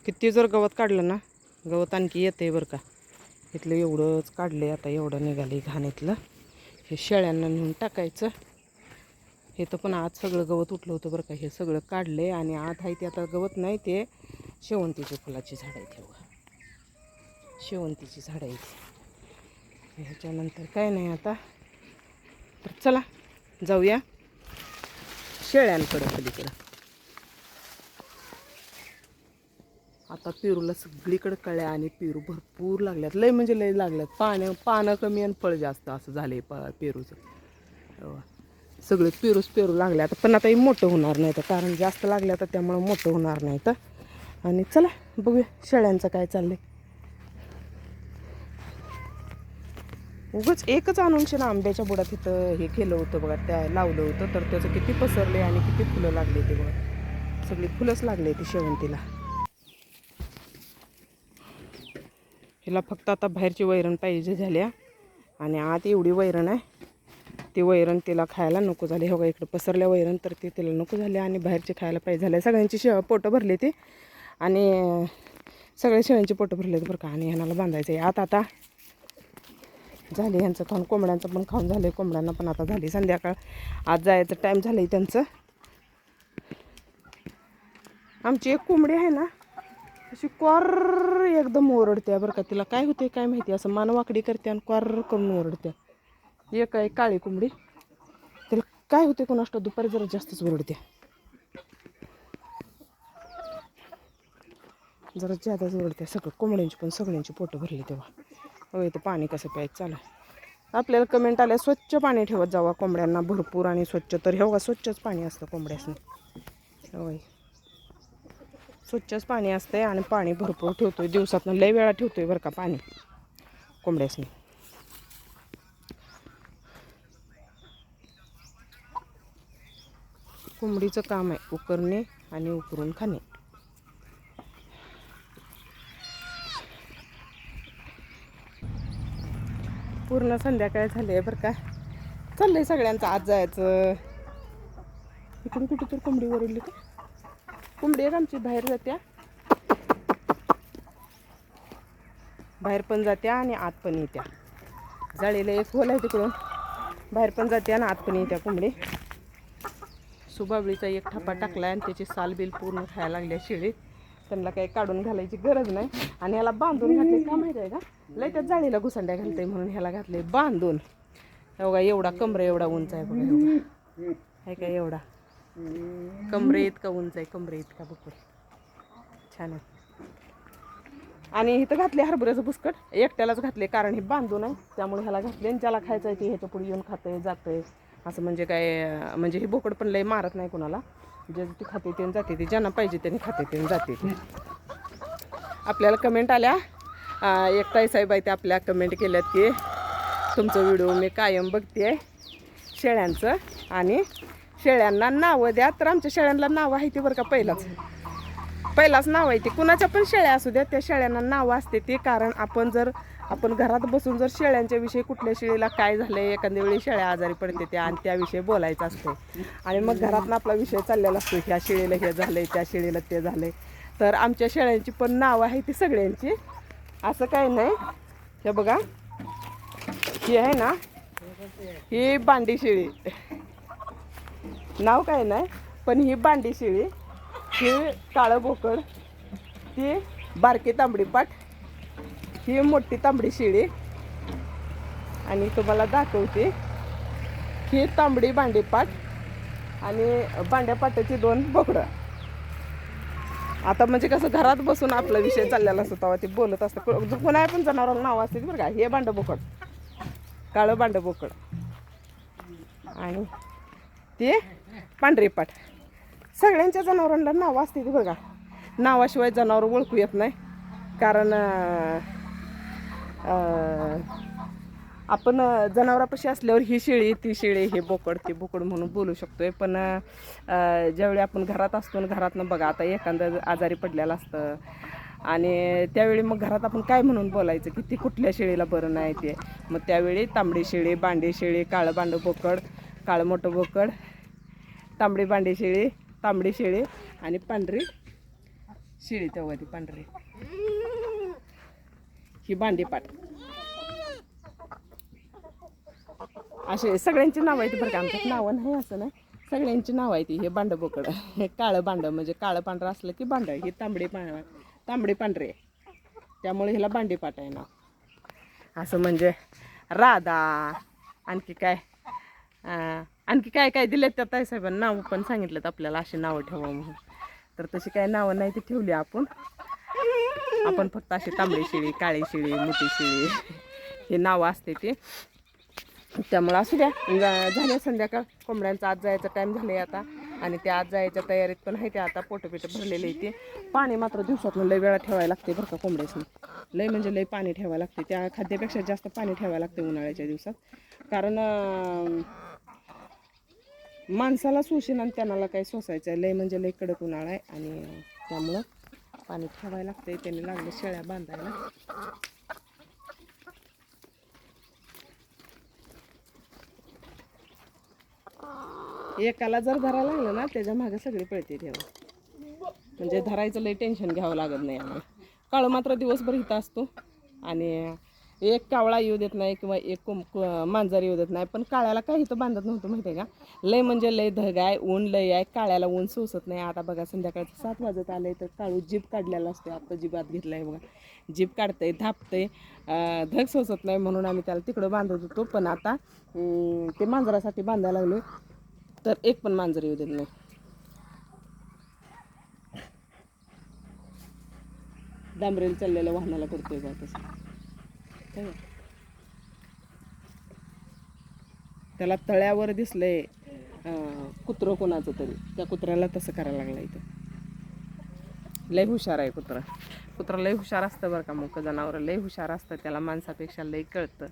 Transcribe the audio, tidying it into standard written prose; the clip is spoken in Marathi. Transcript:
किती जर गवत काढलं ना, गवत आणखी येते बरं का. इथलं एवढंच काढले, आता एवढं निघाले घाण इथलं. हे शेळ्यांना नेऊन टाकायचं. हे तर पण आज सगळं गवत उठलं होतं बरं का. हे सगळं काढले आणि आत आहे ते आता गवत नाही, ते शेवंतीची फुलाची झाडं आहेत. हे बघा, शेवंतीची झाडं आहेत. ह्याच्यानंतर काय नाही आता. तर चला जाऊया शेळ्यांकडं पलीकडं. आता पेरूला सगळीकडे कळ्या आणि पेरू भरपूर लागल्यात, लय म्हणजे लय लागल्यात. पानं कमी आणि फळ जास्त असं झालंय पेरूचं. सगळे पेरू लागले आता. पण आता हे मोठं होणार नाही तर, कारण जास्त लागल्या तर त्यामुळं मोठं होणार नाही तर. आणि चला बघूया शेळ्यांचं काय चाललंय. उगाच एकच आणून ना आंब्याच्या बुडात इथं हे केलं होतं बघा, त्या लावलं होतं, तर त्याचं किती पसरले आणि किती फुलं लागले ते बघा. सगळी फुलंच लागले ती शेवंतीला. हिला फक्त आता बाहेरची वैरण पाहिजे झाल्या आणि आत एवढी वैरण आहे. ती वैरण तिला खायला नको झाली. हो का, इकडं पसरल्या वैरण तर ती तिला नको झाली आणि बाहेरची खायला पाहिजे झाल्या. सगळ्यांची पोटं भरली ती आणि सगळ्या शेळ्यांची पोटं भरले बरं का. आणि ह्याला बांधायचं आहे आता झाले. ह्यांचं खाऊन, कोंबड्यांचं पण खाऊन झालं. कोंबड्यांना पण आता झाली संध्याकाळ. आज जायचं टाईम झालं आहे त्यांचं. आमची एक कोंबडी आहे ना, अशी क्वार एकदम ओरडते बरं का. तिला काय होते काय माहिती, असं मानवाकडी करते आणि क्वार करून ओरडते. एक आहे काळी कोंबडी, तिला काय होते कोणाष्ट दुपारी जरा जास्तच ओरडते, जरा जादाच ओरडते. सगळं कोंबड्यांची पण सगळ्यांची पोटं भरली तेव्हा. हो, इथं पाणी कसं प्यायचं चालू. आपल्याला कमेंट आल्या स्वच्छ पाणी ठेवत जावा कोंबड्यांना भरपूर आणि स्वच्छ. तर हे बघा स्वच्छच पाणी असतं कोंबड्यासनी. होय, स्वच्छच पाणी असतंय आणि पाणी भरपूर ठेवतोय. दिवसातनं लय वेळा ठेवतोय बरं का पाणी कोंबड्यासनी. कोंबडीचं काम आहे उकरणे आणि उकरून खाणे. पूर्ण संध्याकाळ झाले बरं का. चाललंय सगळ्यांचं आज जायचं. इकडून कुठे तर कोंबडी ओरडली का. कोंबडी एक आमची बाहेर जात्या, बाहेर पण जात्या आणि आत पण येत्या. जाळीला एक होल आहे तिकडून, बाहेर पण जाते आणि आत पण येत्या कोंबडी. सुबाबळीचा एक ठप्पा टाकला आणि त्याची साल बिल पूर्ण खायला लागल्या शेळी. त्यांना काही काढून घालायची गरज नाही. आणि ह्याला बांधून घातले का माहिती आहे का, लय त्या जाळीला घुसंड्या घालते म्हणून ह्याला घातले बांधून. हे बघा एवढा कमरे एवढा उंच आहे बघा. एवढा आहे का, एवढा कमरे इतका उंच आहे, कमरे इतका बघ. छान आहे. आणि इथं घातले हरभऱ्याचं बुसकट, एकट्यालाच घातले कारण हे बांधून आहे त्यामुळे ह्याला घातले. आणि ज्याला खायचं आहे ते ह्याच्या पुढे येऊन खातंय जातंय असं. म्हणजे काय, म्हणजे हे बोकड पण लय मारत नाही कोणाला. जे ती खाते ते जाते, ती ज्यांना पाहिजे त्यांनी खाते ते जाते ती. आपल्याला कमेंट आल्या, एक ताईसाहेब आहे ते आपल्या कमेंट केल्यात की तुमचं व्हिडिओ मी कायम बघते शेळ्यांचं आणि शेळ्यांना नावं द्या. तर आमच्या शेळ्यांना नावं आहे ती बरं का. पहिलाच नाव आहे ते. कुणाच्या पण शेळ्या असू द्या, त्या शेळ्यांना नावं असते ती. कारण आपण घरात बसून जर शेळ्यांच्या विषयी कुठल्या शेळीला काय झालंय, एखाद्या वेळी शेळ्या आजारी पडते त्या आणि त्याविषयी बोलायचं असते. आणि मग घरातनं आपला विषय चाललेला असतो, ह्या शेळीला हे झालंय, त्या शेळीला ते झालंय. तर आमच्या शेळ्यांची पण नावं आहे ती सगळ्यांची, असं काही नाही. हे बघा, ही आहे ना, ही बांडी शेळी, नाव काय नाही पण ही बांडी शेळी. ही काळं बोकड, ती बारकी तांबडी पाट, ही मोठी तांबडी शेळी. आणि तुम्हाला दाखवते, ही तांबडी बांडीपाट आणि बांड्या पाटाची 2 बोकडं. आता म्हणजे कसं घरात बसून आपला विषय चाललेला असतो तेव्हा ते बोलत असतं. कोणा पण जनावराला नाव असते बरं का. हे बांड बोकड, काळं बांड बोकड आणि ते पांढरी पाट. सगळ्यांच्या जनावरांना नावं असते ती बघा. नावाशिवाय जनावर ओळखू येत नाही. कारण आपण जनावरापाशी असल्यावर ही शेळी, ती शेळी, हे बोकड, ते बोकड म्हणून बोलू शकतोय. पण ज्यावेळी आपण घरात असतो आणि घरातनं बघा आता एखादं आजारी पडलेलं असतं आणि त्यावेळी मग घरात आपण काय म्हणून बोलायचं की ती कुठल्या शेळीला बरं नाही ते. मग त्यावेळी तांबडी शेळी, बांडी शेळी, काळं बांड बोकड, काळं मोठं बोकड, तांबडी बांडी शेळी, तांबडी शेळी आणि पांढरी शिळी तेव्हा ती पांढरी. ही बांडीपाट. असे सगळ्यांची नावं आहेत बरं का, आमच्यात नावं नाही असं नाही, सगळ्यांची नावं आहे ती. हे बांड बोकड, हे काळं बांड म्हणजे काळं पांढरं असलं की बांड, ही तांबडी पांढरी आहे त्यामुळे ह्याला बांडीपाट आहे नाव. असं म्हणजे राधा, आणखी काय आणखी काय काय दिलेत त्या ताईसाहेबांनी नावं पण सांगितलेत आपल्याला अशी नावं ठेवा म्हणून. तर तशी काय नावं नाही ती ठेवली आपण फक्त अशी तांबडी शिळी, काळी शिळी, मोठी शिळी हे नावं असते ती. त्यामुळं असू द्या. झाले संध्याकाळ, कोंबड्यांचा आज जायचा टाईम झाले आता, आणि त्या आज जायच्या तयारीत पण आहे. ते आता पोटं भरलेले आहे. ते पाणी मात्र दिवसातून लय वेळा ठेवायला लागते बरं का कोंबड्यासनी. लय म्हणजे लय पाणी ठेवायला लागते. त्या खाद्यापेक्षा जास्त पाणी ठेवायला लागते उन्हाळ्याच्या दिवसात, कारण माणसाला सोशीन आणि त्यांना काही सोसायचं आहे. लय म्हणजे लय कडक उन्हाळा आहे, आणि त्यामुळं पाणी ठेवायला लागते. त्यांनी लागले शेळ्या बांधायला. एकाला जर धरायला लागलं ना, त्याच्या मागे सगळी पळते ठेवा. म्हणजे धरायचं लय टेन्शन घ्यावं लागत नाही आम्हाला. काळं मात्र दिवसभर इथं असतो, आणि एक कावळा येऊ देत नाही किंवा एक मांजर येऊ देत नाही. पण काळ्याला काय इथं बांधत नव्हतं माहिती आहे का. लय म्हणजे लय धग आहे, ऊन लय आहे, काळ्याला ऊन सोसत नाही. आता बघा संध्याकाळचं 7 वाजत आलंय, तर काळू जीप काढलेला असते. आता जीपात घेतला आहे बघा, जीप काढतंय, धापतंय, धग सोसत नाही म्हणून आम्ही त्याला तिकडं बांधत होतो. पण आता ते मांजरासाठी बांधायला लागलो, तर एक पण मांजर येऊ देत नाही. डांबरेल चाललेल्या वाहनाला करतोय बा तसं. त्याला तळ्यावर दिसलंय कुत्रं कोणाचं तरी, त्या कुत्र्याला तसं करायला लागलं. इथं लय हुशार आहे कुत्रा लय हुशार असतं बरं का. मग जनावर लय हुशार असतं, त्याला माणसापेक्षा लय कळतं.